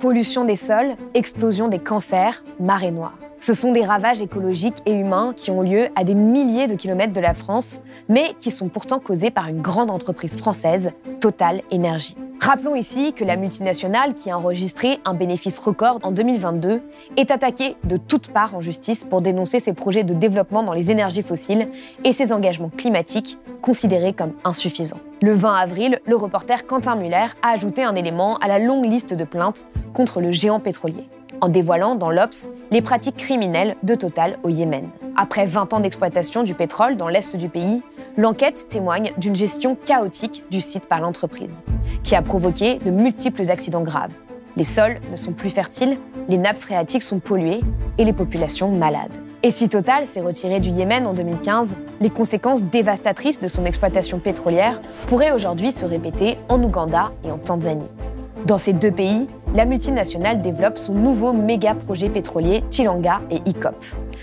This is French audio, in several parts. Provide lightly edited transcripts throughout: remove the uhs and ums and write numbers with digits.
Pollution des sols, explosion des cancers, marée noire. Ce sont des ravages écologiques et humains qui ont lieu à des milliers de kilomètres de la France, mais qui sont pourtant causés par une grande entreprise française, Total Énergie. Rappelons ici que la multinationale, qui a enregistré un bénéfice record en 2022, est attaquée de toutes parts en justice pour dénoncer ses projets de développement dans les énergies fossiles et ses engagements climatiques considérés comme insuffisants. Le 20 avril, le reporter Quentin Muller a ajouté un élément à la longue liste de plaintes contre le géant pétrolier, en dévoilant dans l'Obs les pratiques criminelles de Total au Yémen. Après 20 ans d'exploitation du pétrole dans l'est du pays, l'enquête témoigne d'une gestion chaotique du site par l'entreprise, qui a provoqué de multiples accidents graves. Les sols ne sont plus fertiles, les nappes phréatiques sont polluées et les populations malades. Et si Total s'est retiré du Yémen en 2015, les conséquences dévastatrices de son exploitation pétrolière pourraient aujourd'hui se répéter en Ouganda et en Tanzanie. Dans ces deux pays, la multinationale développe son nouveau méga-projet pétrolier Tilanga et ICOP.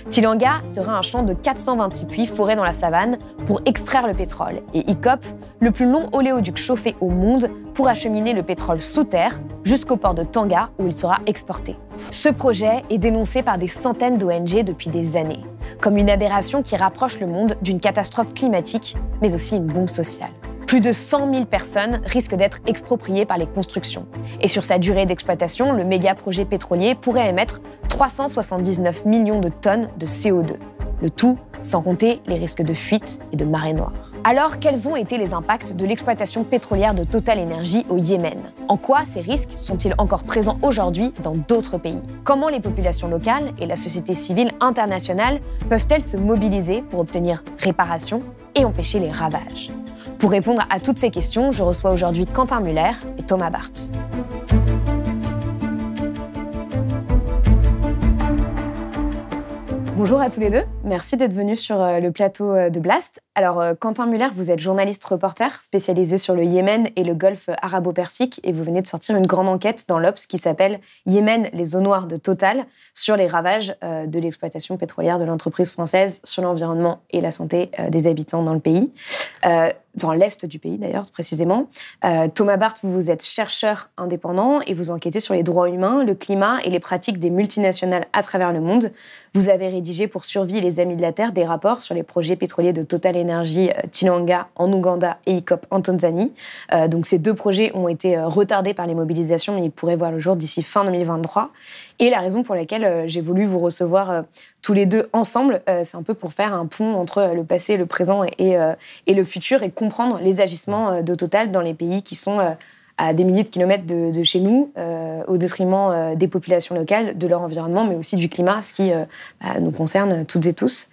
Tilanga sera un champ de 426 puits forés dans la savane pour extraire le pétrole, et ICOP, le plus long oléoduc chauffé au monde pour acheminer le pétrole sous terre jusqu'au port de Tanga où il sera exporté. Ce projet est dénoncé par des centaines d'ONG depuis des années, comme une aberration qui rapproche le monde d'une catastrophe climatique, mais aussi une bombe sociale. Plus de 100 000 personnes risquent d'être expropriées par les constructions. Et sur sa durée d'exploitation, le méga-projet pétrolier pourrait émettre 379 millions de tonnes de CO2. Le tout sans compter les risques de fuite et de marée noire. Alors, quels ont été les impacts de l'exploitation pétrolière de Total Énergie au Yémen? En quoi ces risques sont-ils encore présents aujourd'hui dans d'autres pays? Comment les populations locales et la société civile internationale peuvent-elles se mobiliser pour obtenir réparation et empêcher les ravages? Pour répondre à toutes ces questions, je reçois aujourd'hui Quentin Muller et Thomas Barth. Bonjour à tous les deux, merci d'être venus sur le plateau de Blast. Alors, Quentin Muller, vous êtes journaliste-reporter spécialisé sur le Yémen et le Golfe arabo-persique et vous venez de sortir une grande enquête dans l'Obs qui s'appelle « Yémen, les eaux noires de Total » sur les ravages de l'exploitation pétrolière de l'entreprise française sur l'environnement et la santé des habitants dans le pays. Dans l'est du pays d'ailleurs, précisément. Thomas Barth, vous êtes chercheur indépendant et vous enquêtez sur les droits humains, le climat et les pratiques des multinationales à travers le monde. Vous avez rédigé pour Survie et les Amis de la Terre des rapports sur les projets pétroliers de Total Énergie Tilanga en Ouganda et ICOP en Tanzanie. Donc ces deux projets ont été retardés par les mobilisations, mais ils pourraient voir le jour d'ici fin 2023. Et la raison pour laquelle j'ai voulu vous recevoir tous les deux ensemble, c'est un peu pour faire un pont entre le passé, le présent et le futur et comprendre les agissements de Total dans les pays qui sont à des milliers de kilomètres de chez nous, au détriment des populations locales, de leur environnement, mais aussi du climat, ce qui nous concerne toutes et tous.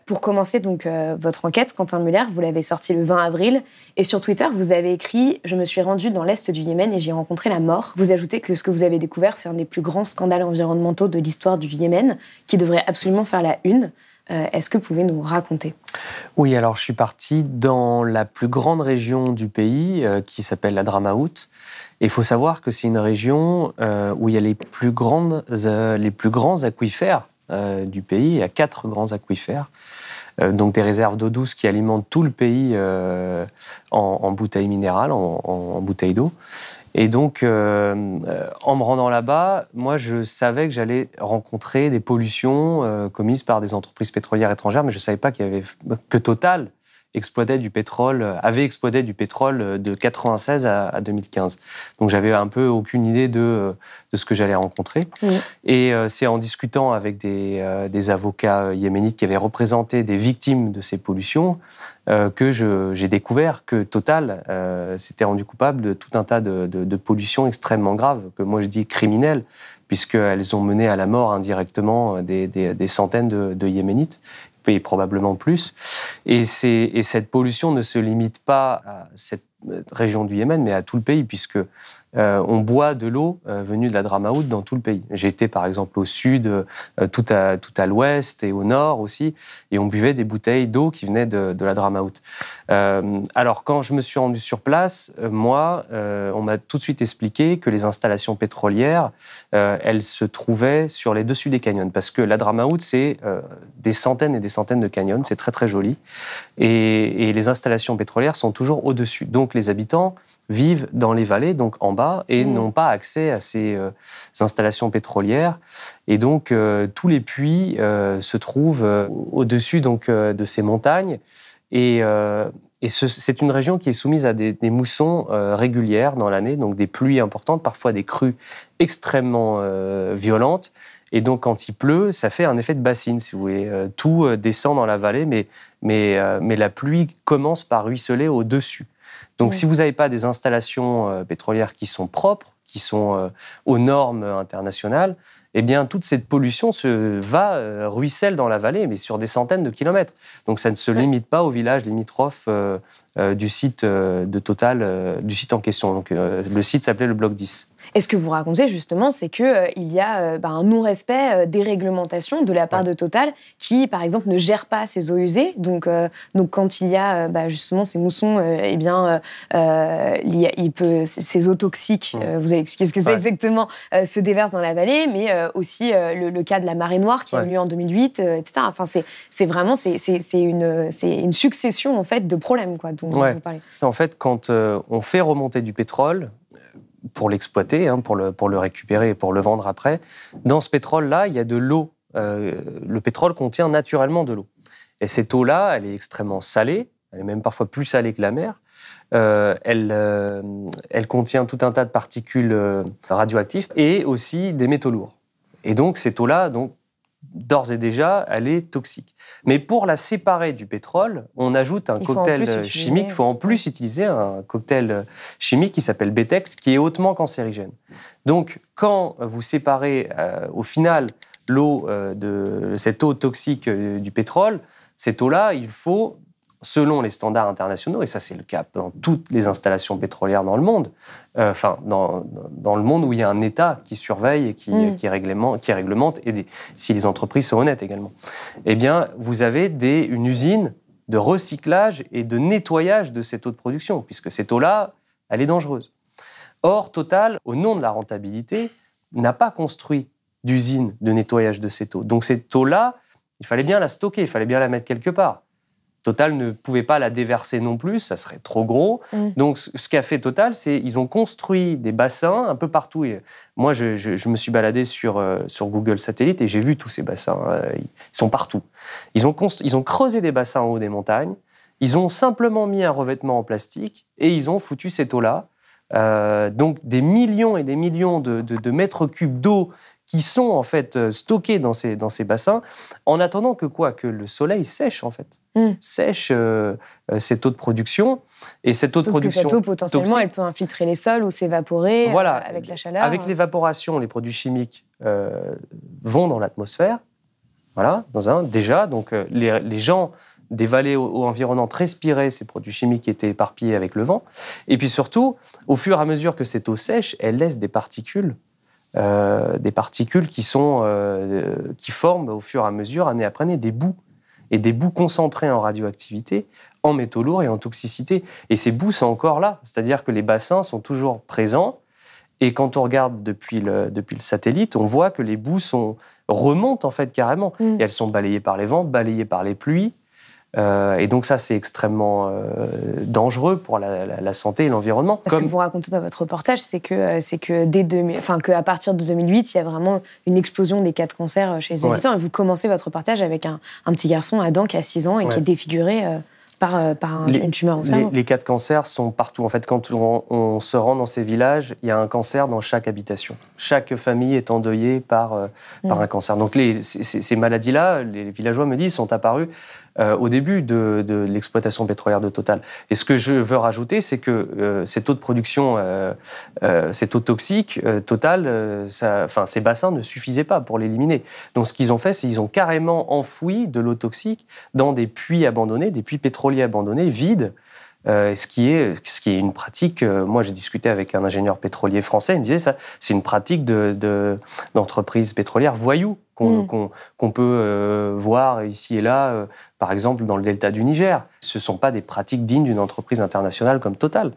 Pour commencer donc votre enquête, Quentin Muller, vous l'avez sortie le 20 avril, et sur Twitter, vous avez écrit « Je me suis rendu dans l'est du Yémen et j'ai rencontré la mort ». Vous ajoutez que ce que vous avez découvert, c'est un des plus grands scandales environnementaux de l'histoire du Yémen, qui devrait absolument faire la une. Est-ce que vous pouvez nous raconter? Oui, alors je suis parti dans la plus grande région du pays, qui s'appelle l'Hadramaout. Et il faut savoir que c'est une région où il y a les plus grands aquifères du pays. Il y a 4 grands aquifères, donc des réserves d'eau douce qui alimentent tout le pays en bouteilles minérales, en bouteilles d'eau. Et donc, en me rendant là-bas, moi, je savais que j'allais rencontrer des pollutions commises par des entreprises pétrolières étrangères, mais je ne savais pas que Total avait exploité du pétrole de 1996 à 2015. Donc, j'avais un peu aucune idée de ce que j'allais rencontrer. Mmh. Et c'est en discutant avec des avocats yéménites qui avaient représenté des victimes de ces pollutions que j'ai découvert que Total s'était rendu coupable de tout un tas de pollutions extrêmement graves, que moi je dis criminelles, puisqu'elles ont mené à la mort indirectement des centaines de Yéménites, et probablement plus. Et cette pollution ne se limite pas à cette région du Yémen, mais à tout le pays, puisque on boit de l'eau venue de l'Hadramaout dans tout le pays. J'ai été par exemple au sud, tout à l'ouest et au nord aussi, et on buvait des bouteilles d'eau qui venaient de l'Hadramaout. Alors quand je me suis rendu sur place, on m'a tout de suite expliqué que les installations pétrolières, elles se trouvaient sur les dessus des canyons, parce que l'Hadramaout, c'est des centaines et des centaines de canyons, c'est très très joli, et les installations pétrolières sont toujours au-dessus. Donc les habitants vivent dans les vallées, donc en bas, et n'ont pas accès à ces installations pétrolières. Et donc, tous les puits se trouvent au-dessus donc, de ces montagnes. Et c'est une région qui est soumise à des moussons régulières dans l'année, donc des pluies importantes, parfois des crues extrêmement violentes. Et donc, quand il pleut, ça fait un effet de bassine, si vous voulez. Tout descend dans la vallée, mais la pluie commence par ruisseler au-dessus. Donc, si vous n'avez pas des installations pétrolières qui sont propres, qui sont aux normes internationales, eh bien, toute cette pollution ruisselle dans la vallée, mais sur des centaines de kilomètres. Donc, ça ne se limite pas aux villages limitrophes du site de Total, du site en question. Donc, le site s'appelait le Bloc 10. Et ce que vous racontez justement, c'est qu'il y a un non-respect des réglementations de la part de Total qui, par exemple, ne gère pas ces eaux usées. Donc quand il y a justement ces moussons, ces eaux toxiques, vous allez expliquer ce que c'est exactement, se déversent dans la vallée, mais aussi le cas de la marée noire qui a eu lieu en 2008, etc. Enfin, c'est vraiment une succession en fait de problèmes dont vous parlez. En fait, quand on fait remonter du pétrole, pour l'exploiter, pour le récupérer et pour le vendre après. Dans ce pétrole-là, il y a de l'eau. Le pétrole contient naturellement de l'eau. Et cette eau-là, elle est extrêmement salée, elle est même parfois plus salée que la mer. Elle contient tout un tas de particules radioactives et aussi des métaux lourds. Et donc, cette eau-là, d'ores et déjà, elle est toxique. Mais pour la séparer du pétrole, on ajoute un cocktail chimique. Il faut en plus utiliser un cocktail chimique qui s'appelle Betex, qui est hautement cancérigène. Donc, quand vous séparez au final l'eau de cette eau toxique du pétrole, cette eau-là, il faut, selon les standards internationaux, et ça c'est le cas dans toutes les installations pétrolières dans le monde, dans le monde où il y a un État qui surveille et qui réglemente, et si les entreprises sont honnêtes également, eh bien, vous avez une usine de recyclage et de nettoyage de cette eau de production, puisque cette eau-là, elle est dangereuse. Or, Total, au nom de la rentabilité, n'a pas construit d'usine de nettoyage de cette eau. Donc cette eau-là, il fallait bien la stocker, il fallait bien la mettre quelque part. Total ne pouvait pas la déverser non plus, ça serait trop gros. Donc, ce qu'a fait Total, c'est ils ont construit des bassins un peu partout. Et moi, je me suis baladé sur Google Satellite et j'ai vu tous ces bassins. Ils sont partout. Ils ont creusé des bassins en haut des montagnes. Ils ont simplement mis un revêtement en plastique et ils ont foutu cette eau-là. Donc, des millions et des millions de mètres cubes d'eau qui sont en fait stockés dans ces bassins, en attendant que le soleil sèche en fait, sèche cette eau de production. Et cette eau de production que cette eau potentiellement, toxique, elle peut infiltrer les sols ou s'évaporer avec la chaleur. Avec l'évaporation, les produits chimiques vont dans l'atmosphère. Voilà, déjà. Donc les gens des vallées environnantes respiraient ces produits chimiques qui étaient éparpillés avec le vent. Et puis surtout, au fur et à mesure que cette eau sèche, elle laisse des particules qui forment au fur et à mesure, année après année, des boues. Et des boues concentrées en radioactivité, en métaux lourds et en toxicité. Et ces boues sont encore là. C'est-à-dire que les bassins sont toujours présents. Et quand on regarde depuis le satellite, on voit que les boues remontent en fait carrément. Et elles sont balayées par les vents, balayées par les pluies. Et donc ça, c'est extrêmement dangereux pour la santé et l'environnement. Ce que vous racontez dans votre reportage, c'est que qu'à partir de 2008, il y a vraiment une explosion des cas de cancer chez les habitants. Et vous commencez votre reportage avec un petit garçon, Adam, qui a 6 ans et qui est défiguré par une tumeur au cerveau. Les cas de cancer sont partout. En fait, quand on se rend dans ces villages, il y a un cancer dans chaque habitation. Chaque famille est endeuillée par un cancer. Donc ces maladies-là, les villageois me disent, sont apparues au début de l'exploitation pétrolière de Total. Et ce que je veux rajouter, c'est que cette eau de production, cette eau toxique, Total, ces bassins ne suffisaient pas pour l'éliminer. Donc ce qu'ils ont fait, c'est qu'ils ont carrément enfoui de l'eau toxique dans des puits abandonnés, des puits pétroliers abandonnés, vides, ce qui est une pratique. Moi, j'ai discuté avec un ingénieur pétrolier français, il me disait ça, c'est une pratique d'entreprise pétrolière voyou qu'on peut voir ici et là, par exemple dans le delta du Niger. Ce ne sont pas des pratiques dignes d'une entreprise internationale comme Total.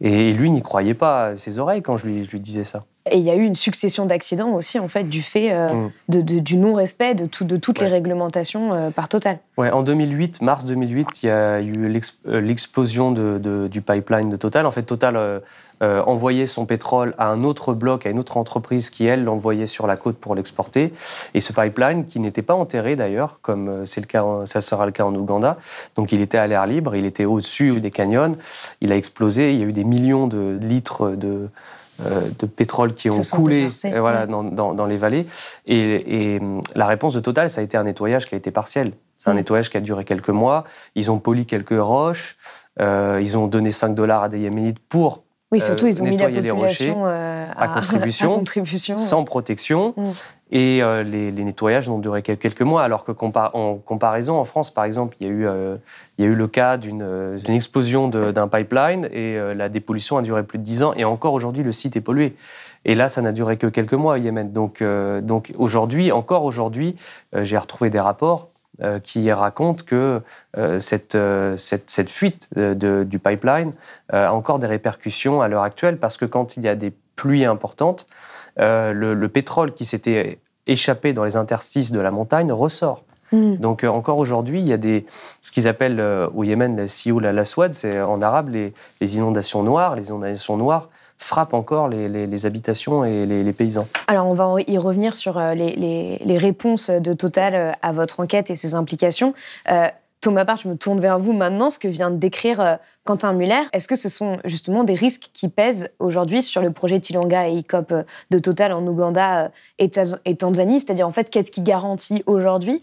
Et lui n'y croyait pas à ses oreilles quand je lui disais ça. Et il y a eu une succession d'accidents aussi, en fait, du fait du non-respect de toutes les réglementations par Total. Ouais, en 2008, mars 2008, il y a eu l'explosion du pipeline de Total. En fait, Total envoyait son pétrole à un autre bloc, à une autre entreprise qui, elle, l'envoyait sur la côte pour l'exporter. Et ce pipeline, qui n'était pas enterré d'ailleurs, comme c'est le cas, ça sera le cas en Ouganda, donc il était à l'air libre, il était au-dessus des canyons, il a explosé, il y a eu des millions de litres de pétrole qui ont coulé dans les vallées. Et la réponse de Total, ça a été un nettoyage qui a été partiel. C'est un nettoyage qui a duré quelques mois. Ils ont poli quelques roches. Ils ont donné $5 à des Yéménites pour surtout, ils ont nettoyer mis la population les rochers à contribution, sans protection. Et les nettoyages n'ont duré que quelques mois, alors que en comparaison, en France, par exemple, il y a eu le cas d'une explosion d'un pipeline et la dépollution a duré plus de 10 ans. Et encore aujourd'hui, le site est pollué. Et là, ça n'a duré que quelques mois au Yémen. Donc aujourd'hui, j'ai retrouvé des rapports qui racontent que cette fuite du pipeline a encore des répercussions à l'heure actuelle, parce que quand il y a des pluies importantes, le pétrole qui s'était échappé dans les interstices de la montagne ressort. Donc encore aujourd'hui, il y a ce qu'ils appellent au Yémen la Sioul al-Aswad, c'est en arabe les inondations noires. Les inondations noires frappent encore les habitations et les paysans. Alors on va y revenir sur les réponses de Total à votre enquête et ses implications. Thomas Part, je me tourne vers vous maintenant, ce que vient de décrire Quentin Muller. Est-ce que ce sont justement des risques qui pèsent aujourd'hui sur le projet Tilanga et ICOP de Total en Ouganda et Tanzanie? C'est-à-dire, en fait, qu'est-ce qui garantit aujourd'hui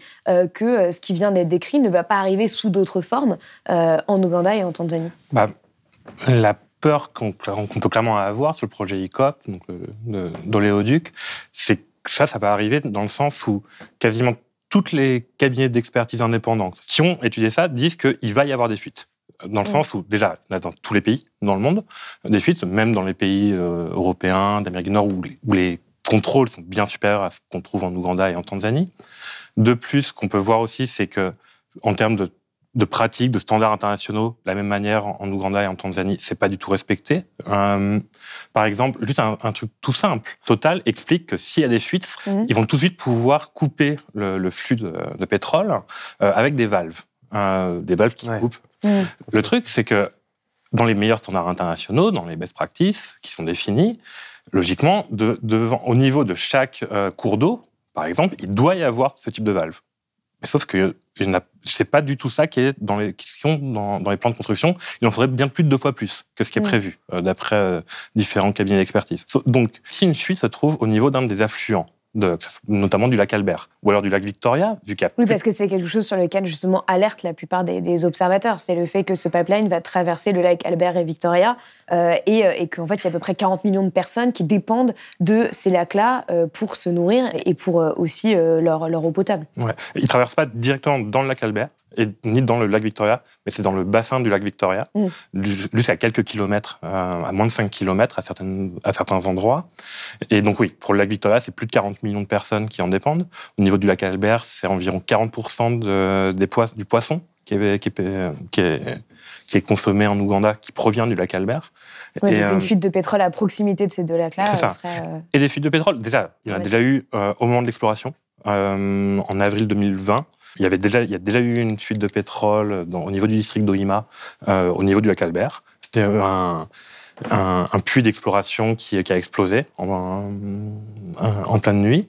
que ce qui vient d'être décrit ne va pas arriver sous d'autres formes en Ouganda et en Tanzanie? La peur qu'on peut clairement avoir sur le projet ICOP, donc d'oléoduc, c'est que ça va arriver dans le sens où quasiment toutes les cabinets d'expertise indépendants qui ont étudié ça disent qu'il va y avoir des fuites. Dans le sens où, déjà, il y en a dans tous les pays dans le monde, des fuites, même dans les pays européens, d'Amérique du Nord, où les contrôles sont bien supérieurs à ce qu'on trouve en Ouganda et en Tanzanie. De plus, ce qu'on peut voir aussi, c'est que en termes de pratiques, de standards internationaux, de la même manière en Ouganda et en Tanzanie, c'est pas du tout respecté. Par exemple, juste un truc tout simple. Total explique que s'il y a des fuites, ils vont tout de suite pouvoir couper le flux de pétrole avec des valves qui coupent. Le truc, c'est que dans les meilleurs standards internationaux, dans les best practices qui sont définis, logiquement, au niveau de chaque cours d'eau, par exemple, il doit y avoir ce type de valve. Sauf que c'est pas du tout ça qui est dans les plans de construction. Il en faudrait bien plus de 2 fois plus que ce qui est prévu, d'après différents cabinets d'expertise. Donc, si une fuite se trouve au niveau d'un des affluents, notamment du lac Albert, ou alors du lac Victoria, vu qu'il y a... Oui, parce que c'est quelque chose sur lequel, justement, alertent la plupart des observateurs. C'est le fait que ce pipeline va traverser le lac Albert et Victoria et qu'en fait, il y a à peu près 40 millions de personnes qui dépendent de ces lacs-là pour se nourrir et pour aussi leur eau potable. Ouais. Ils ne traversent pas directement dans le lac Albert, ni dans le lac Victoria, mais c'est dans le bassin du lac Victoria, jusqu'à quelques kilomètres, à moins de 5 kilomètres à certains endroits. Et donc oui, pour le lac Victoria, c'est plus de 40 millions de personnes qui en dépendent. Au niveau du lac Albert, c'est environ 40% du poisson qui est consommé en Ouganda, qui provient du lac Albert. Ouais, donc une fuite de pétrole à proximité de ces 2 lacs-là. C'est ça. Et des fuites de pétrole, déjà, il y en a déjà eu au moment de l'exploration, en avril 2020. Il y a déjà eu une fuite de pétrole au niveau du district d'Ohima, au niveau du lac Albert. C'était un puits d'exploration qui a explosé en pleine nuit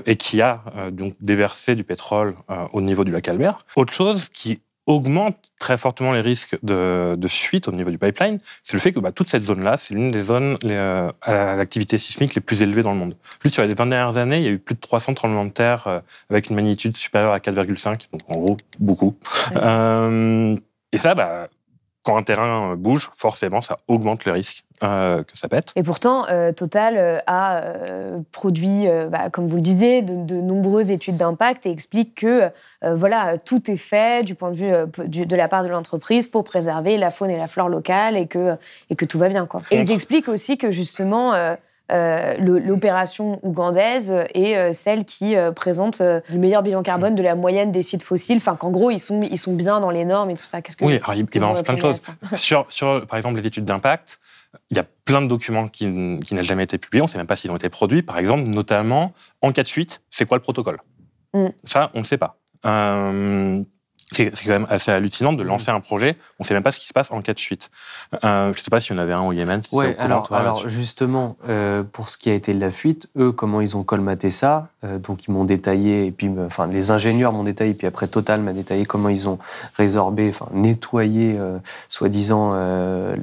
et qui a donc déversé du pétrole au niveau du lac Albert. Autre chose qui augmente très fortement les risques de fuite au niveau du pipeline, c'est le fait que toute cette zone-là, c'est l'une des zones à l'activité sismique les plus élevées dans le monde. Juste sur les 20 dernières années, il y a eu plus de 300 tremblements de terre avec une magnitude supérieure à 4,5, donc en gros, beaucoup. Ouais. Et ça, quand un terrain bouge, forcément, ça augmente le risque que ça pète. Et pourtant, Total a produit, comme vous le disiez, de nombreuses études d'impact et explique que tout est fait du point de vue de la part de l'entreprise pour préserver la faune et la flore locale et que tout va bien, quoi. Et ils expliquent aussi que justement, l'opération ougandaise est celle qui présente le meilleur bilan carbone de la moyenne des sites fossiles. Enfin, qu'en gros, ils sont bien dans les normes et tout ça. Oui, alors, il balance plein de choses. Sur, par exemple, les études d'impact, il y a plein de documents qui n'ont jamais été publiés. On ne sait même pas s'ils ont été produits. Par exemple, notamment, en cas de fuite, c'est quoi le protocole ? Ça, on ne sait pas. C'est quand même assez hallucinant de lancer un projet. On ne sait même pas ce qui se passe en cas de fuite. Je ne sais pas s'il y en avait un au Yémen. Oui, alors justement, pour ce qui a été de la fuite, eux, comment ils ont colmaté ça, donc ils m'ont détaillé, et puis les ingénieurs m'ont détaillé, puis après Total m'a détaillé comment ils ont résorbé, nettoyé, soi-disant,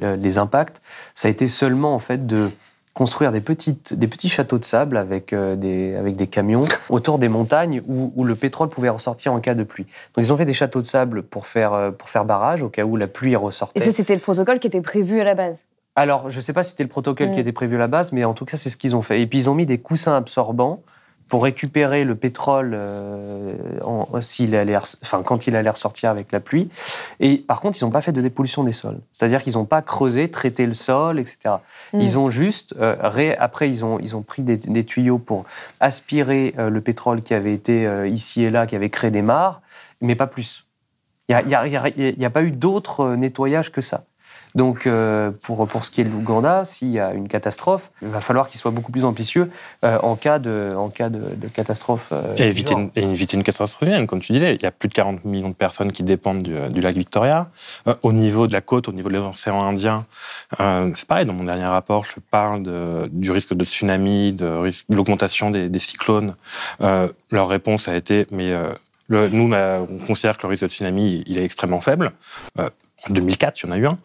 les impacts. Ça a été seulement, en fait, de construire des petits châteaux de sable avec des camions autour des montagnes où le pétrole pouvait ressortir en cas de pluie. Donc ils ont fait des châteaux de sable pour faire barrage au cas où la pluie ressortait. Et ça, c'était le protocole qui était prévu à la base ? Alors, je ne sais pas si c'était le protocole qui était prévu à la base, mais en tout cas, c'est ce qu'ils ont fait. Et puis ils ont mis des coussins absorbants pour récupérer le pétrole quand il allait ressortir avec la pluie. Et par contre, ils n'ont pas fait de dépollution des sols. C'est-à-dire qu'ils n'ont pas creusé, traité le sol, etc. Ils ont juste... après, ils ont pris des tuyaux pour aspirer le pétrole qui avait été ici et là, qui avait créé des mares, mais pas plus. Il n'y a pas eu d'autre nettoyage que ça. Donc, pour ce qui est de l'Ouganda, s'il y a une catastrophe, il va falloir qu'il soit beaucoup plus ambitieux en cas de catastrophe. Et éviter une catastrophe humaine, comme tu disais. Il y a plus de 40 millions de personnes qui dépendent du lac Victoria. Au niveau de la côte, au niveau de l'océan Indien, c'est pareil. Dans mon dernier rapport, je parle du risque de tsunami, de l'augmentation des cyclones. Leur réponse a été, nous, on considère que le risque de tsunami, il est extrêmement faible. En 2004, il y en a eu un.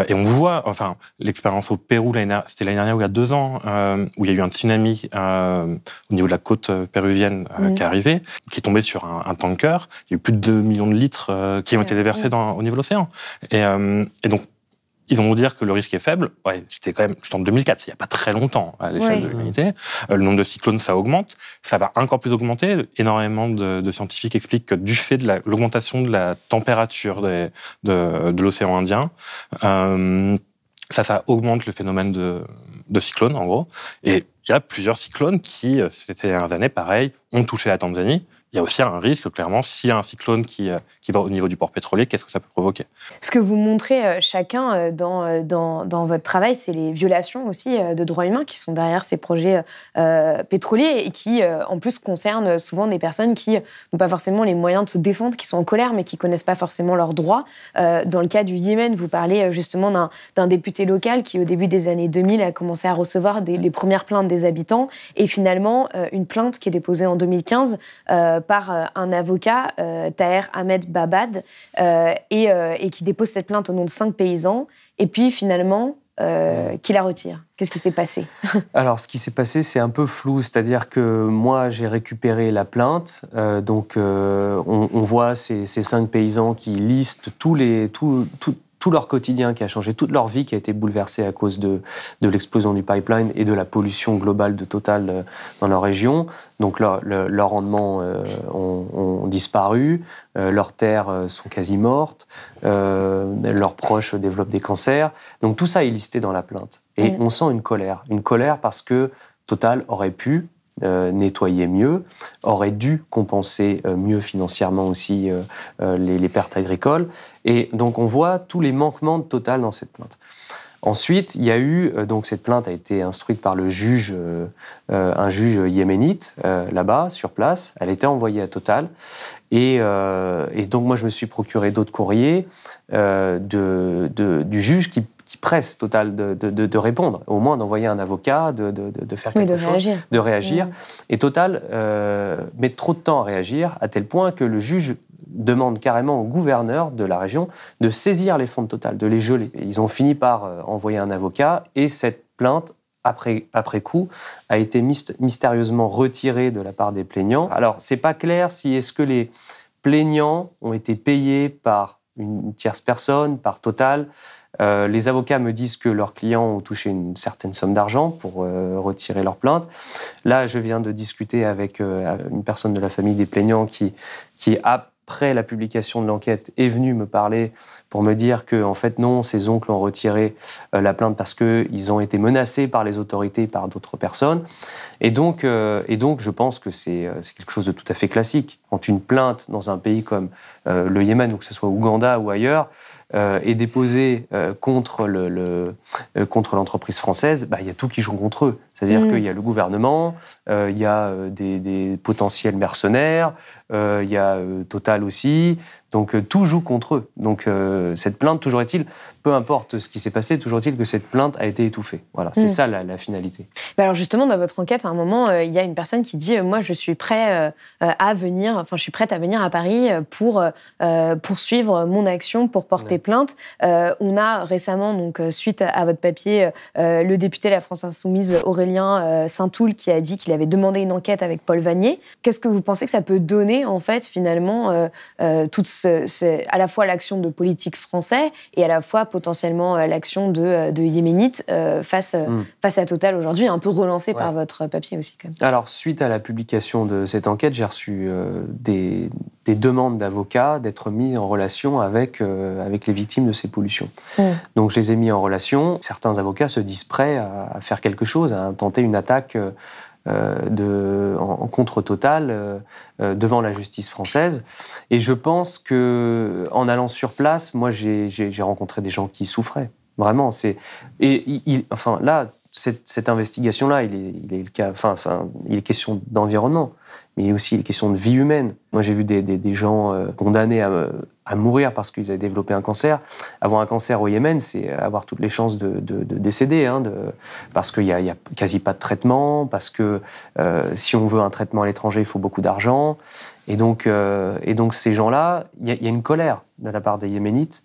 Et on voit, l'expérience au Pérou, c'était l'année dernière ou il y a 2 ans, où il y a eu un tsunami au niveau de la côte péruvienne qui est arrivé, qui est tombé sur un tanker. Il y a eu plus de 2 millions de litres qui ont été déversés au niveau de l'océan. Et donc, ils vont vous dire que le risque est faible. Ouais, c'était quand même juste en 2004, il n'y a pas très longtemps à l'échelle de l'humanité. Le nombre de cyclones, ça augmente. Ça va encore plus augmenter. Énormément de scientifiques expliquent que du fait de l'augmentation de la température de l'océan Indien, ça augmente le phénomène de cyclones, en gros. Et il y a plusieurs cyclones qui, ces dernières années, pareil, ont touché la Tanzanie. Il y a aussi un risque, clairement, s'il y a un cyclone qui va au niveau du port pétrolier, qu'est-ce que ça peut provoquer ? Ce que vous montrez chacun dans votre travail, c'est les violations aussi de droits humains qui sont derrière ces projets pétroliers et qui, en plus, concernent souvent des personnes qui n'ont pas forcément les moyens de se défendre, qui sont en colère, mais qui ne connaissent pas forcément leurs droits. Dans le cas du Yémen, vous parlez justement d'un député local qui, au début des années 2000, a commencé à recevoir les premières plaintes des habitants et finalement, une plainte qui est déposée en 2015 par un avocat, Taher Ahmed Babad, et qui dépose cette plainte au nom de 5 paysans, et puis finalement, qui la retire. Qu'est-ce qui s'est passé ? Alors, ce qui s'est passé, c'est un peu flou, c'est-à-dire que moi, j'ai récupéré la plainte, on voit ces 5 paysans qui listent tout leur quotidien qui a changé, toute leur vie qui a été bouleversée à cause de l'explosion du pipeline et de la pollution globale de Total dans leur région. Donc leurs rendements ont disparu, leurs terres sont quasi mortes, leurs proches développent des cancers. Donc tout ça est listé dans la plainte. Et on sent une colère parce que Total aurait pu nettoyer mieux, aurait dû compenser mieux financièrement aussi les pertes agricoles. Et donc on voit tous les manquements de Total dans cette plainte. Ensuite, il y a eu, donc cette plainte a été instruite par le juge, un juge yéménite, là-bas, sur place. Elle était envoyée à Total. Et donc moi, je me suis procuré d'autres courriers du juge qui presse Total de répondre, au moins d'envoyer un avocat, de faire quelque chose, de réagir. Et Total met trop de temps à réagir, à tel point que le juge demande carrément au gouverneur de la région de saisir les fonds de Total, de les geler. Et ils ont fini par envoyer un avocat, et cette plainte, après coup, a été mystérieusement retirée de la part des plaignants. Alors, c'est pas clair si est-ce que les plaignants ont été payés par une tierce personne, par Total. Les avocats me disent que leurs clients ont touché une certaine somme d'argent pour retirer leur plainte. Là, je viens de discuter avec une personne de la famille des plaignants qui a après la publication de l'enquête, est venu me parler pour me dire que, en fait, non, ses oncles ont retiré la plainte parce qu'ils ont été menacés par les autorités, par d'autres personnes. Et donc, je pense que c'est quelque chose de tout à fait classique. Quand une plainte dans un pays comme le Yémen, ou que ce soit Ouganda ou ailleurs, est déposée contre l'entreprise française, il y a tout qui joue contre eux. C'est-à-dire qu'il y a le gouvernement, il y a des potentiels mercenaires, il y a Total aussi. Donc tout joue contre eux. Donc cette plainte, toujours est-il, peu importe ce qui s'est passé, toujours est-il que cette plainte a été étouffée. Voilà, c'est ça la finalité. Alors justement, dans votre enquête, à un moment, il y a une personne qui dit moi, je suis prête à venir à Paris pour poursuivre mon action, pour porter plainte. On a récemment, donc suite à votre papier, le député de la France Insoumise, Aurélien Saint-Toul, qui a dit qu'il avait demandé une enquête avec Paul Vanier. Qu'est-ce que vous pensez que ça peut donner, en fait, finalement, c'est à la fois l'action de politiques français et à la fois potentiellement l'action de Yéménites face à Total aujourd'hui, un peu relancée par votre papier aussi, quand même. Alors, suite à la publication de cette enquête, j'ai reçu des demandes d'avocats d'être mis en relation avec les victimes de ces pollutions. Donc, je les ai mis en relation. Certains avocats se disent prêts à faire quelque chose, à tenter une attaque en contre Total devant la justice française. Et je pense qu'en allant sur place, moi, j'ai rencontré des gens qui souffraient. Vraiment. Là, cette investigation-là, il est question d'environnement, mais il est aussi question de vie humaine. Moi, j'ai vu des gens condamnés à mourir parce qu'ils avaient développé un cancer. Avoir un cancer au Yémen, c'est avoir toutes les chances de décéder, parce qu'il n'y a quasi pas de traitement, parce que si on veut un traitement à l'étranger, il faut beaucoup d'argent. Et donc ces gens-là, il y a une colère de la part des Yéménites,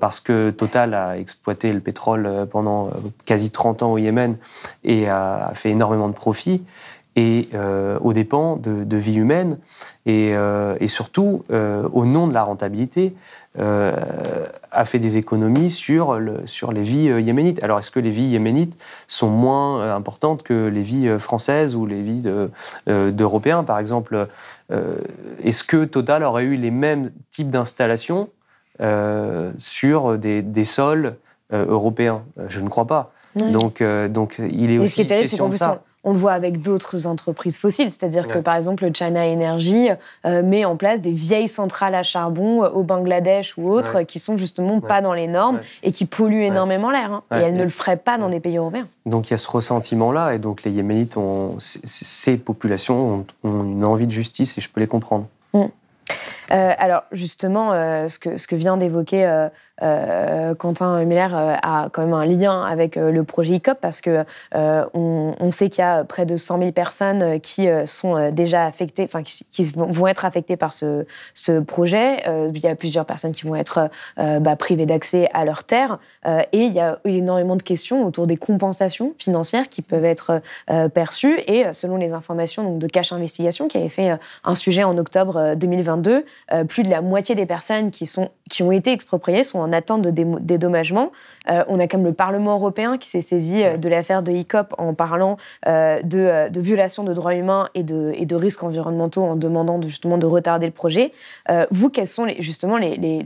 parce que Total a exploité le pétrole pendant quasi 30 ans au Yémen et a fait énormément de profits, et aux dépens de vie humaine, et surtout, au nom de la rentabilité, a fait des économies sur les vies yéménites. Alors, est-ce que les vies yéménites sont moins importantes que les vies françaises ou les vies d'Européens, par exemple? Est-ce que Total aurait eu les mêmes types d'installations sur des sols européens? Je ne crois pas. Oui. Donc, il est aussi question de ça. On le voit avec d'autres entreprises fossiles, c'est-à-dire que, par exemple, China Energy met en place des vieilles centrales à charbon au Bangladesh ou autres qui sont justement pas dans les normes et qui polluent énormément l'air. Et elles ne le feraient pas dans des pays européens. Donc il y a ce ressentiment-là, et donc les Yéménites, ces populations ont une envie de justice, et je peux les comprendre. Alors justement, ce que vient d'évoquer Quentin Muller a quand même un lien avec le projet ICOP, parce que on sait qu'il y a près de 100 000 personnes qui sont déjà affectées, enfin qui vont être affectées par ce projet. Il y a plusieurs personnes qui vont être privées d'accès à leurs terres, et il y a énormément de questions autour des compensations financières qui peuvent être perçues. Et selon les informations donc, de Cache Investigation, qui avait fait un sujet en octobre 2022, plus de la moitié des personnes qui ont été expropriées sont en attente de dédommagement. On a comme le Parlement européen qui s'est saisi de l'affaire de ICOP en parlant de violations de droits humains et de risques environnementaux, en demandant justement de retarder le projet. Vous, quelles sont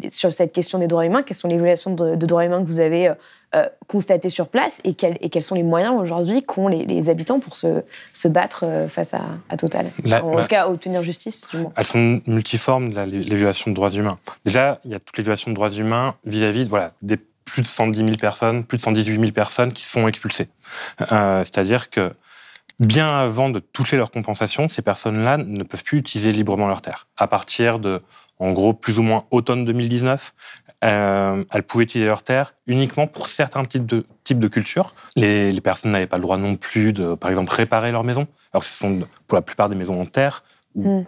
sur cette question des droits humains, quelles sont les violations de droits humains que vous avez constatées sur place, et quels sont les moyens aujourd'hui qu'ont les habitants pour se battre face à Total, en tout cas à obtenir justice, du moins. Elles sont multiformes, les violations de droits humains. Déjà, il y a toutes les violations de droits humains vis-à-vis des plus de 110 000 personnes, plus de 118 000 personnes qui sont expulsées. C'est-à-dire que bien avant de toucher leur compensation, ces personnes-là ne peuvent plus utiliser librement leurs terres. À partir de, en gros, plus ou moins automne 2019, elles pouvaient utiliser leurs terres uniquement pour certains types de cultures. Les personnes n'avaient pas le droit non plus de, par exemple, réparer leur maison. Alors que ce sont pour la plupart des maisons en terre où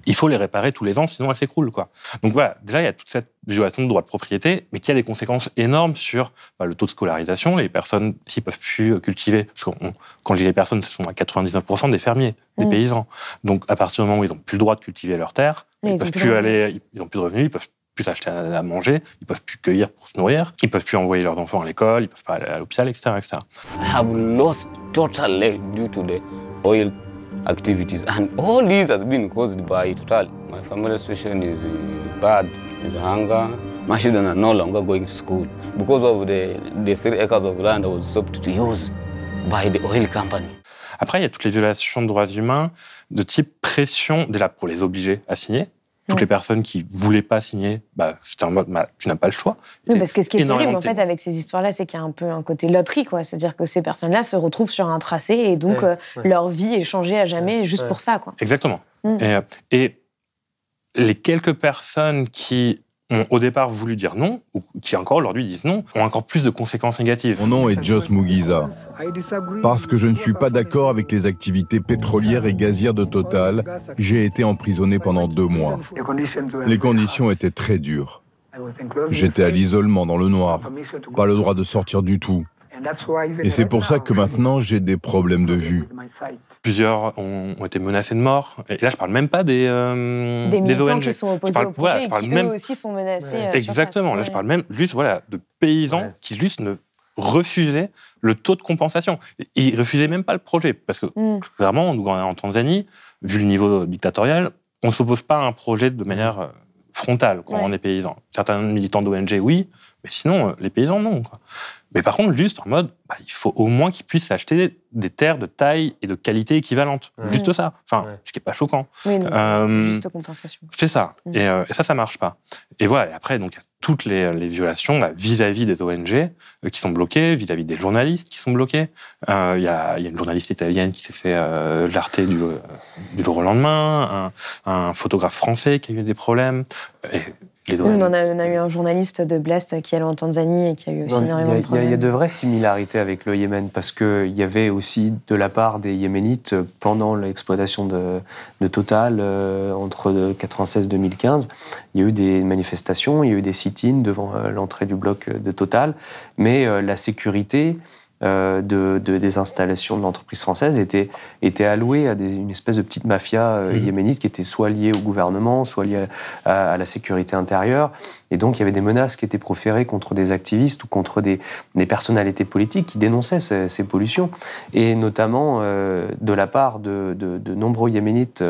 il faut les réparer tous les ans, sinon elles s'écroulent, quoi. Donc voilà, déjà il y a toute cette violation de droit de propriété, mais qui a des conséquences énormes sur le taux de scolarisation. Les personnes qui ne peuvent plus cultiver, parce que quand je dis les personnes, ce sont à 99% des fermiers, des paysans. Donc à partir du moment où ils n'ont plus le droit de cultiver leurs terres, ils n'ont plus de revenus, ils peuvent plus acheter à manger, ils peuvent plus cueillir pour se nourrir, ils peuvent plus envoyer leurs enfants à l'école, ils peuvent pas aller à l'hôpital, etc., etc. I have lost total leg due to the oil activities, and all these has been caused by Total. My family situation is bad. It's hunger. My children are no longer going to school because of the 3 acres of land that was stopped to use by the oil company. Après, il y a toutes les violations de droits humains de type pression, déjà pour les obliger à signer. Toutes les personnes qui ne voulaient pas signer, c'était en mode tu n'as pas le choix. Oui, parce que ce qui est terrible en fait avec ces histoires-là, c'est qu'il y a un peu un côté loterie, quoi. C'est-à-dire que ces personnes-là se retrouvent sur un tracé et donc leur vie est changée à jamais juste pour ça, quoi. Exactement. Et les quelques personnes qui ont au départ voulu dire non, ou qui encore aujourd'hui disent non, ont encore plus de conséquences négatives. Mon nom est Jos Mugiza. Parce que je ne suis pas d'accord avec les activités pétrolières et gazières de Total, j'ai été emprisonné pendant 2 mois. Les conditions étaient très dures. J'étais à l'isolement dans le noir, pas le droit de sortir du tout. Et c'est pour ça que maintenant, j'ai des problèmes de vue. Plusieurs ont été menacés de mort. Et là, je ne parle même pas des militants ONG. qui sont opposés au projet et qui, eux aussi, sont menacés. Exactement. Là, je parle même juste de paysans qui juste ne refusaient le taux de compensation. Ils ne refusaient même pas le projet. Parce que, clairement, nous, en Tanzanie, vu le niveau dictatorial, on ne s'oppose pas à un projet de manière frontale quand on est paysan. Certains militants d'ONG, oui, mais sinon, les paysans, non, quoi. Mais par contre, juste en mode, il faut au moins qu'ils puissent acheter des terres de taille et de qualité équivalente. Juste ça. Enfin, ce qui n'est pas choquant. Oui, donc, juste compensation. C'est ça. Et ça marche pas. Et voilà. Et après, donc, il y a toutes les violations vis-à-vis des ONG qui sont bloquées, vis-à-vis des journalistes qui sont bloqués. Il y a une journaliste italienne qui s'est fait jarter du jour au lendemain, un photographe français qui a eu des problèmes. Et on a eu un journaliste de Blest qui est allé en Tanzanie et qui a eu aussi énormément de problèmes. Il y a de vraies similarités avec le Yémen parce qu'il y avait aussi de la part des Yéménites pendant l'exploitation de Total entre 1996 et 2015. Il y a eu des manifestations, il y a eu des sit-ins devant l'entrée du bloc de Total, mais la sécurité des installations de l'entreprise française était allouée à une espèce de petite mafia yéménite qui était soit liée au gouvernement, soit liée à la sécurité intérieure. Et donc, il y avait des menaces qui étaient proférées contre des activistes ou contre des personnalités politiques qui dénonçaient ces pollutions. Et notamment, de la part de nombreux Yéménites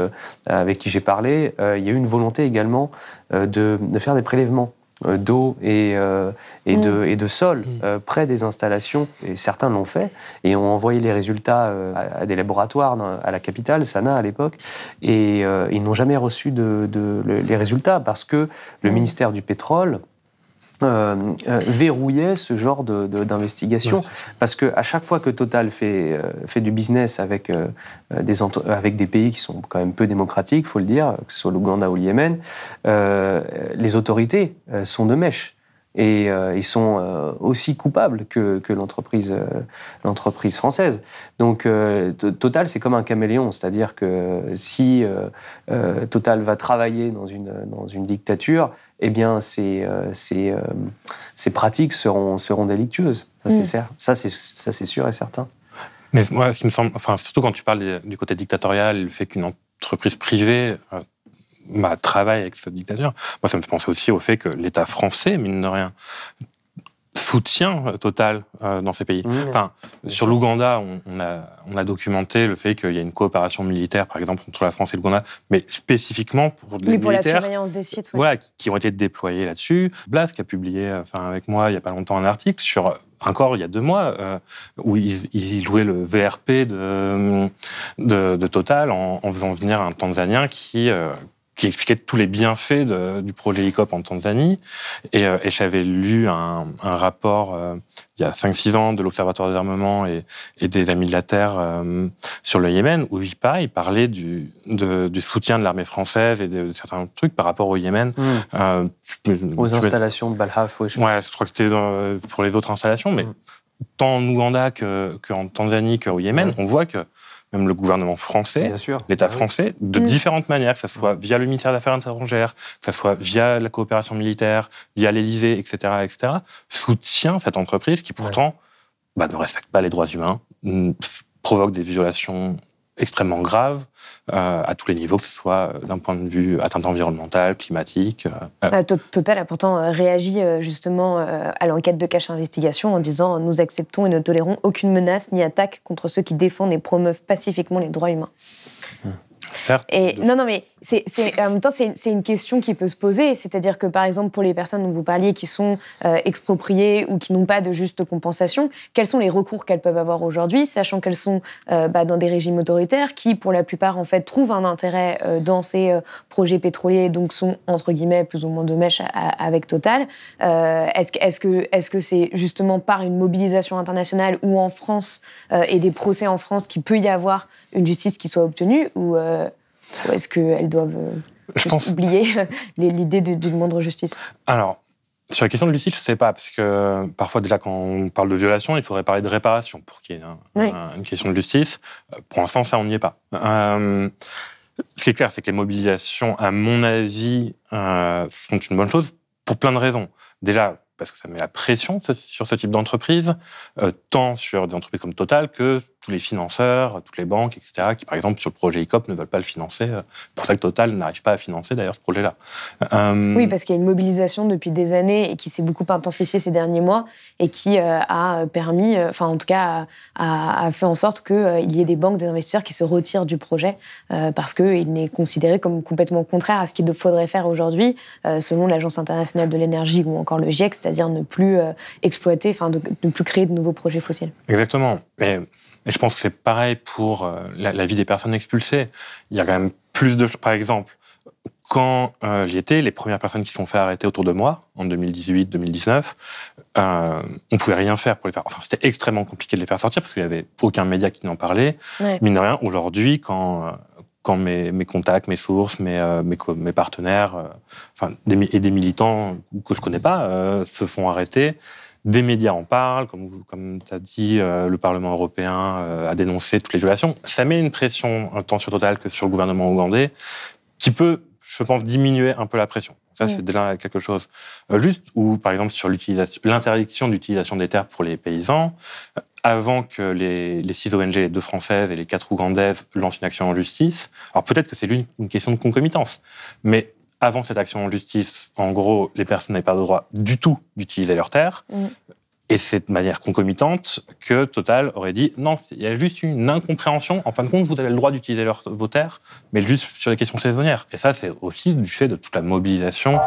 avec qui j'ai parlé, il y a eu une volonté également de faire des prélèvements d'eau et de sol près des installations. Et certains l'ont fait et ont envoyé les résultats à des laboratoires à la capitale, Sanaa à l'époque, et ils n'ont jamais reçu les résultats parce que le ministère du Pétrole verrouillait ce genre d'investigation parce qu'à chaque fois que Total fait du business avec des pays qui sont quand même peu démocratiques, il faut le dire, que ce soit l'Ouganda ou le Yémen, les autorités sont de mèche. Et ils sont aussi coupables que l'entreprise française. Donc Total, c'est comme un caméléon, c'est-à-dire que si Total va travailler dans une dictature, eh bien ces pratiques seront délictueuses. Ça, c'est sûr et certain. Mais moi, ce qui me semble, surtout quand tu parles du côté dictatorial, le fait qu'une entreprise privée travaille avec cette dictature, moi, ça me fait penser aussi au fait que l'État français, mine de rien, soutient Total dans ces pays. Sur l'Ouganda, on a documenté le fait qu'il y a une coopération militaire, par exemple, entre la France et l'Ouganda, mais spécifiquement pour les militaires. Pour la surveillance des sites. Voilà, qui ont été déployés là-dessus. Blas, qui a publié avec moi il n'y a pas longtemps un article sur, encore il y a 2 mois, où il jouait le VRP de Total en faisant venir un Tanzanien qui expliquait tous les bienfaits du projet ICOP en Tanzanie. Et j'avais lu un rapport il y a 5-6 ans de l'Observatoire des armements et des Amis de la Terre sur le Yémen, où il parlait du soutien de l'armée française et de certains trucs par rapport au Yémen. Aux installations de Balhaf, je crois que c'était pour les autres installations, mais tant en Ouganda qu'en Tanzanie qu'au Yémen, on voit que même le gouvernement français, l'État français, de différentes manières, que ce soit via le ministère des Affaires étrangères, que ce soit via la coopération militaire, via l'Élysée, etc., soutient cette entreprise qui pourtant ne respecte pas les droits humains, provoque des violations extrêmement graves à tous les niveaux, que ce soit d'un point de vue atteinte environnementale, climatique. Total a pourtant réagi justement à l'enquête de Cache Investigation en disant « Nous acceptons et ne tolérons aucune menace ni attaque contre ceux qui défendent et promeuvent pacifiquement les droits humains ». Certes. Et non, mais en même temps, c'est une question qui peut se poser. C'est-à-dire que, par exemple, pour les personnes dont vous parliez qui sont expropriées ou qui n'ont pas de juste compensation, quels sont les recours qu'elles peuvent avoir aujourd'hui, sachant qu'elles sont dans des régimes autoritaires qui, pour la plupart, en fait, trouvent un intérêt dans ces projets pétroliers, donc sont, entre guillemets, plus ou moins de mèche avec Total. Est-ce que c'est justement par une mobilisation internationale ou en France et des procès en France qu'il peut y avoir une justice qui soit obtenue ou est-ce qu'elles doivent oublier l'idée d'une moindre justice? Alors, sur la question de justice, je ne sais pas, parce que parfois, déjà, quand on parle de violation, il faudrait parler de réparation pour qu'il y ait une question de justice. Pour l'instant, ça, on n'y est pas. Ce qui est clair, c'est que les mobilisations, à mon avis, sont une bonne chose pour plein de raisons. Déjà, parce que ça met la pression sur ce type d'entreprise, tant sur des entreprises comme Total que tous les financeurs, toutes les banques, etc., qui, par exemple, sur le projet ICOP, ne veulent pas le financer. C'est pour ça que Total n'arrive pas à financer, d'ailleurs, ce projet-là. Oui, parce qu'il y a une mobilisation depuis des années et qui s'est beaucoup intensifiée ces derniers mois et qui a permis, enfin, en tout cas, a fait en sorte qu'il y ait des banques, des investisseurs qui se retirent du projet parce qu'il n'est considéré comme complètement contraire à ce qu'il faudrait faire aujourd'hui, selon l'Agence internationale de l'énergie ou encore le GIEC, c'est-à-dire ne plus exploiter, enfin, ne plus créer de nouveaux projets fossiles. Exactement. Et je pense que c'est pareil pour la vie des personnes expulsées. Il y a quand même plus de choses. Par exemple, quand j'y étais, les premières personnes qui se sont fait arrêter autour de moi, en 2018-2019, on ne pouvait rien faire pour les faire. Enfin, c'était extrêmement compliqué de les faire sortir parce qu'il n'y avait aucun média qui n'en parlait. Ouais. Mine de rien, aujourd'hui, quand mes contacts, mes sources, mes partenaires, et des militants que je ne connais pas se font arrêter, des médias en parlent, comme tu as dit, le Parlement européen a dénoncé toutes les violations. Ça met une pression tant sur Total que sur le gouvernement ougandais qui peut, je pense, diminuer un peu la pression. Ça, c'est déjà quelque chose. Ou, par exemple, sur l'interdiction d'utilisation des terres pour les paysans, avant que les 6 ONG, les 2 françaises et les 4 ougandaises lancent une action en justice. Alors peut-être que c'est une question de concomitance, mais avant cette action en justice, en gros, les personnes n'avaient pas le droit du tout d'utiliser leurs terres. Et c'est de manière concomitante que Total aurait dit non, il y a juste une incompréhension. En fin de compte, vous avez le droit d'utiliser vos terres, mais juste sur les questions saisonnières. Et ça, c'est aussi du fait de toute la mobilisation.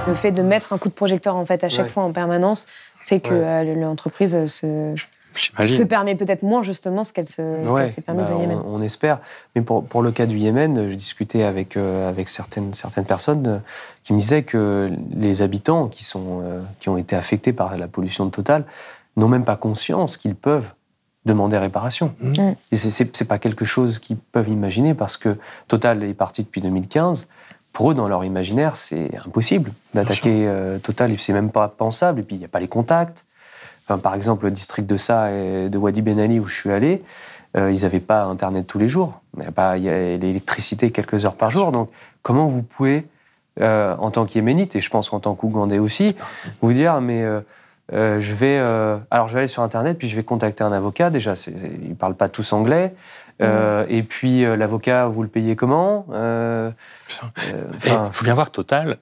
Le fait de mettre un coup de projecteur en fait à chaque fois en permanence fait que l'entreprise se permet peut-être moins justement ce qu'elle s'est permise au Yémen. On espère. Mais pour le cas du Yémen, je discutais avec certaines personnes qui me disaient que les habitants qui ont été affectés par la pollution de Total n'ont même pas conscience qu'ils peuvent demander réparation. Et c'est pas quelque chose qu'ils peuvent imaginer parce que Total est parti depuis 2015. Pour eux, dans leur imaginaire, c'est impossible d'attaquer Total. C'est même pas pensable. Et puis, il n'y a pas les contacts. Enfin, par exemple, le district de Ça et de Wadi Ben Ali, où je suis allé, ils n'avaient pas Internet tous les jours. Il y a l'électricité quelques heures par jour. Donc, comment vous pouvez, en tant qu'Yéménite, et je pense en tant qu'Ougandais aussi, vous dire, mais je vais aller sur Internet, puis je vais contacter un avocat. Déjà, ils ne parlent pas tous anglais. Et puis, l'avocat, vous le payez comment il faut bien voir Total.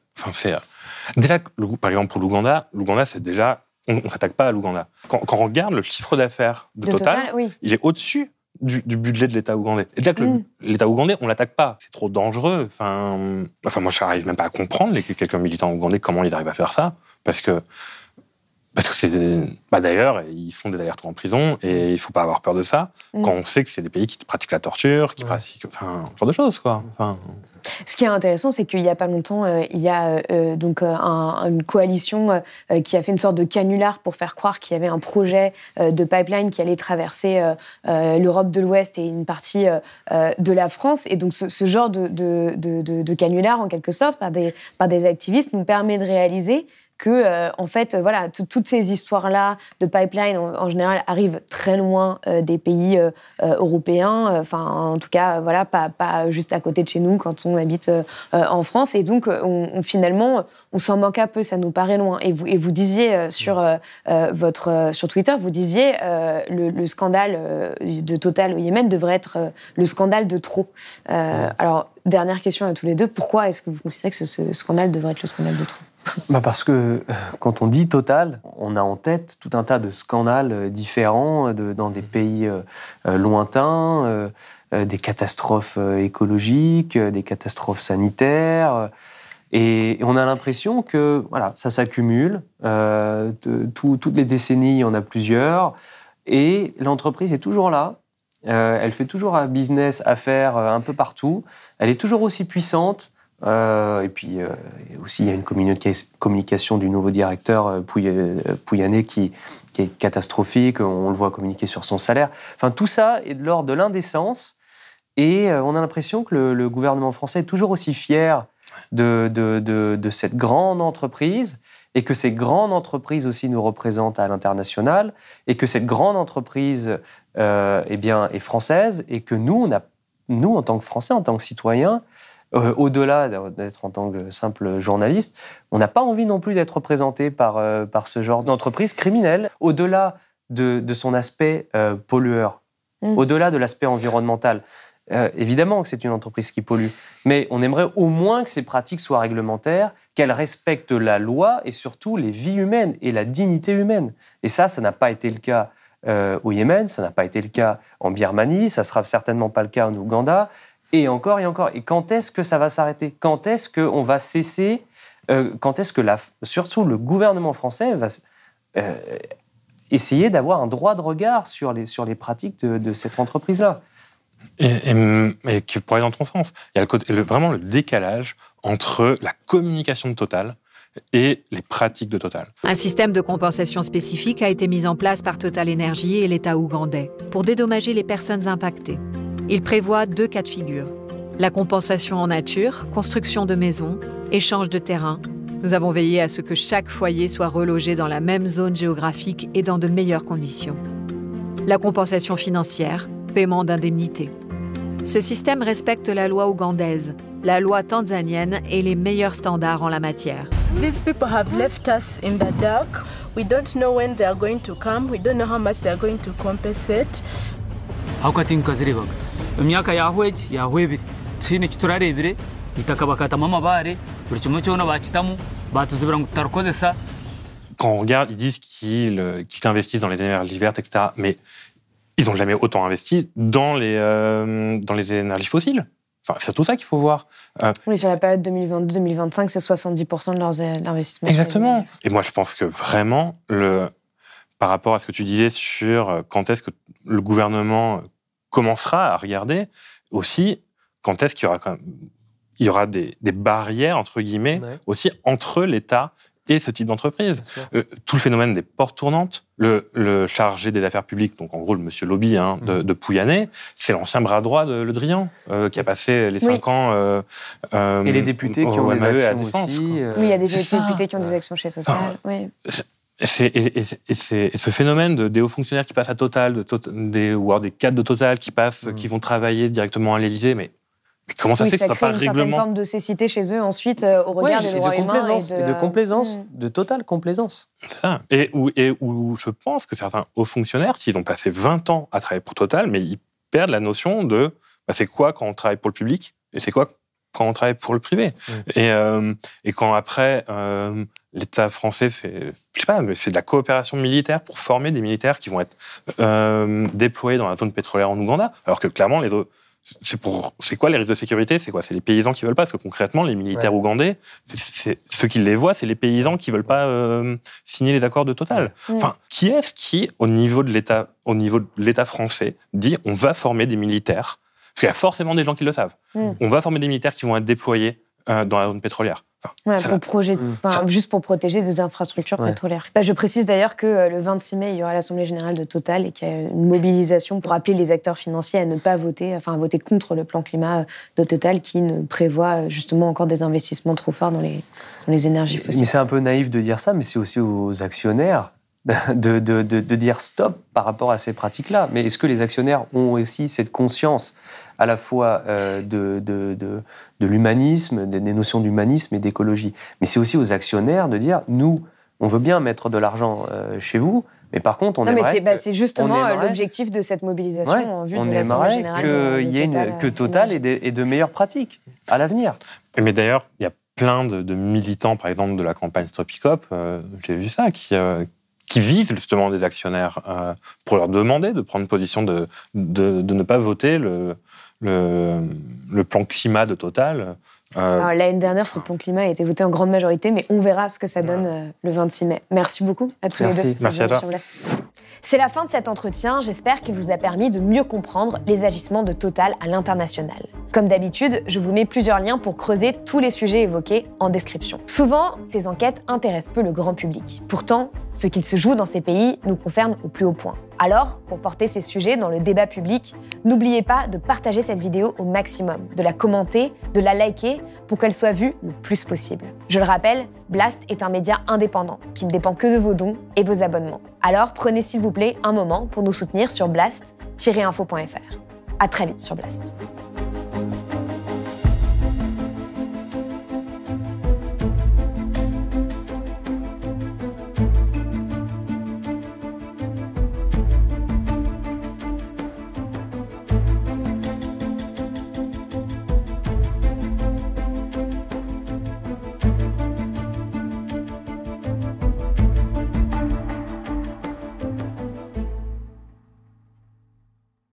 Déjà, par exemple, pour l'Ouganda, c'est déjà... On ne s'attaque pas à l'Ouganda. Quand on regarde le chiffre d'affaires de Total, il est au-dessus du budget de l'État ougandais. Et déjà que l'État ougandais, on ne l'attaque pas. C'est trop dangereux. Moi, je n'arrive même pas à comprendre quelques militants ougandais comment ils arrivent à faire ça. Parce que c'est... d'ailleurs, ils font des allers-retours en prison et il ne faut pas avoir peur de ça quand on sait que c'est des pays qui pratiquent la torture, qui pratiquent... ce genre de choses, quoi. Ce qui est intéressant, c'est qu'il n'y a pas longtemps, il y a une coalition qui a fait une sorte de canular pour faire croire qu'il y avait un projet de pipeline qui allait traverser l'Europe de l'Ouest et une partie de la France. Et donc, ce genre de canular, en quelque sorte, par des activistes, nous permet de réaliser que, en fait, voilà, toutes ces histoires-là de pipeline, en général, arrivent très loin des pays européens. Enfin, en tout cas, voilà, pas juste à côté de chez nous quand on habite en France. Et donc, finalement, on s'en manque un peu, ça nous paraît loin. Et vous disiez sur Twitter, vous disiez le scandale de Total au Yémen devrait être le scandale de trop. Alors, dernière question à tous les deux, pourquoi est-ce que vous considérez que ce scandale devrait être le scandale de trop ? Parce que quand on dit Total, on a en tête tout un tas de scandales différents dans des pays lointains, des catastrophes écologiques, des catastrophes sanitaires. Et on a l'impression que voilà, ça s'accumule. Toutes les décennies, il y en a plusieurs. Et l'entreprise est toujours là. Elle fait toujours un business, affaires un peu partout. Elle est toujours aussi puissante. Et puis aussi, il y a une communication du nouveau directeur Pouyanné qui est catastrophique. On le voit communiquer sur son salaire. Enfin, tout ça est de l'ordre de l'indécence. Et on a l'impression que le gouvernement français est toujours aussi fier de cette grande entreprise, et que ces grandes entreprises aussi nous représentent à l'international, et que cette grande entreprise est française, et que nous, en tant que Français, en tant que citoyens, au-delà d'être en tant que simple journaliste, on n'a pas envie non plus d'être représenté par ce genre d'entreprise criminelle, au-delà de son aspect pollueur, au-delà de l'aspect environnemental. Évidemment que c'est une entreprise qui pollue, mais on aimerait au moins que ces pratiques soient réglementaires, qu'elles respectent la loi et surtout les vies humaines et la dignité humaine. Et ça n'a pas été le cas au Yémen, ça n'a pas été le cas en Birmanie, ça ne sera certainement pas le cas en Ouganda, et encore et encore. Et quand est-ce que ça va s'arrêter ? Quand est-ce qu'on va cesser ? Quand est-ce que surtout le gouvernement français va essayer d'avoir un droit de regard sur les pratiques de cette entreprise-là ? Et qui pourrait aller dans ton sens. Il y a vraiment le décalage entre la communication de Total et les pratiques de Total. Un système de compensation spécifique a été mis en place par Total Energy et l'État ougandais pour dédommager les personnes impactées. Il prévoit 2 cas de figure. La compensation en nature, construction de maisons, échange de terrain. Nous avons veillé à ce que chaque foyer soit relogé dans la même zone géographique et dans de meilleures conditions. La compensation financière, paiement d'indemnités. Ce système respecte la loi ougandaise, la loi tanzanienne et les meilleurs standards en la matière. These people have left us in the dark. We don't know when they are going to come. We don't know how much they are going to compensate. Quand on regarde, ils disent qu'ils investissent dans les énergies vertes, etc. Mais ils n'ont jamais autant investi dans les énergies fossiles. Enfin, c'est tout ça qu'il faut voir. Oui, sur la période 2022-2025, c'est 70% de leurs investissements. Exactement. Et moi, je pense que vraiment, par rapport à ce que tu disais sur quand est-ce que le gouvernement commencera à regarder, aussi, quand est-ce qu'il y aura des barrières, entre guillemets, aussi entre l'État et ce type d'entreprise. Tout le phénomène des portes tournantes, le chargé des affaires publiques, donc en gros le monsieur Lobby de Pouyanné, c'est l'ancien bras droit de Le Drian, qui a passé les 5 ans... et les députés qui ont des actions aussi. Oui, il y a des députés qui ont des actions chez Total. Oui. Et ce phénomène des hauts fonctionnaires qui passent à Total, ou des cadres de Total qui passent, qui vont travailler directement à l'Élysée, mais comment ça se fait que ce ne soit pas règlement ? Ça crée une certaine forme de cécité chez eux ensuite au regard des droits humains. Et de complaisance, de totale complaisance. C'est ça. Et où je pense que certains hauts fonctionnaires, s'ils ont passé 20 ans à travailler pour Total, mais ils perdent la notion de c'est quoi quand on travaille pour le public et c'est quoi quand on travaille pour le privé. Et quand après, l'État français fait de la coopération militaire pour former des militaires qui vont être déployés dans la zone pétrolière en Ouganda, alors que clairement, c'est quoi les risques de sécurité ? C'est quoi ? C'est les paysans qui veulent pas, parce que concrètement, les militaires ougandais, ceux qui les voient, c'est les paysans qui veulent pas signer les accords de Total. Enfin, qui est-ce qui, au niveau de l'État français, dit on va former des militaires ? Parce qu'il y a forcément des gens qui le savent. On va former des militaires qui vont être déployés dans la zone pétrolière. Juste pour protéger des infrastructures pétrolières. Je précise d'ailleurs que le 26 mai, il y aura l'Assemblée générale de Total et qu'il y a une mobilisation pour appeler les acteurs financiers à ne pas voter, à voter contre le plan climat de Total qui ne prévoit justement encore des investissements trop forts dans les énergies fossiles. Mais c'est un peu naïf de dire ça, mais c'est aussi aux actionnaires de dire stop par rapport à ces pratiques-là. Mais est-ce que les actionnaires ont aussi cette conscience à la fois de l'humanisme, des notions d'humanisme et d'écologie? Mais c'est aussi aux actionnaires de dire, nous, on veut bien mettre de l'argent chez vous, mais par contre, c'est justement l'objectif de cette mobilisation en vue de l'Assemblée générale de Total. Que Total ait de meilleures pratiques à l'avenir. Mais d'ailleurs, il y a plein de militants, par exemple, de la campagne Stop ICOP, j'ai vu ça, qui visent justement des actionnaires pour leur demander de prendre position de ne pas voter le plan climat de Total. Alors, l'année dernière, ce plan climat a été voté en grande majorité, mais on verra ce que ça donne le 26 mai. Merci beaucoup à tous les deux. Merci à toi. C'est la fin de cet entretien. J'espère qu'il vous a permis de mieux comprendre les agissements de Total à l'international. Comme d'habitude, je vous mets plusieurs liens pour creuser tous les sujets évoqués en description. Souvent, ces enquêtes intéressent peu le grand public. Pourtant, ce qu'il se joue dans ces pays nous concerne au plus haut point. Alors, pour porter ces sujets dans le débat public, n'oubliez pas de partager cette vidéo au maximum, de la commenter, de la liker pour qu'elle soit vue le plus possible. Je le rappelle, Blast est un média indépendant qui ne dépend que de vos dons et vos abonnements. Alors, prenez s'il vous plaît un moment pour nous soutenir sur blast-info.fr. À très vite sur Blast.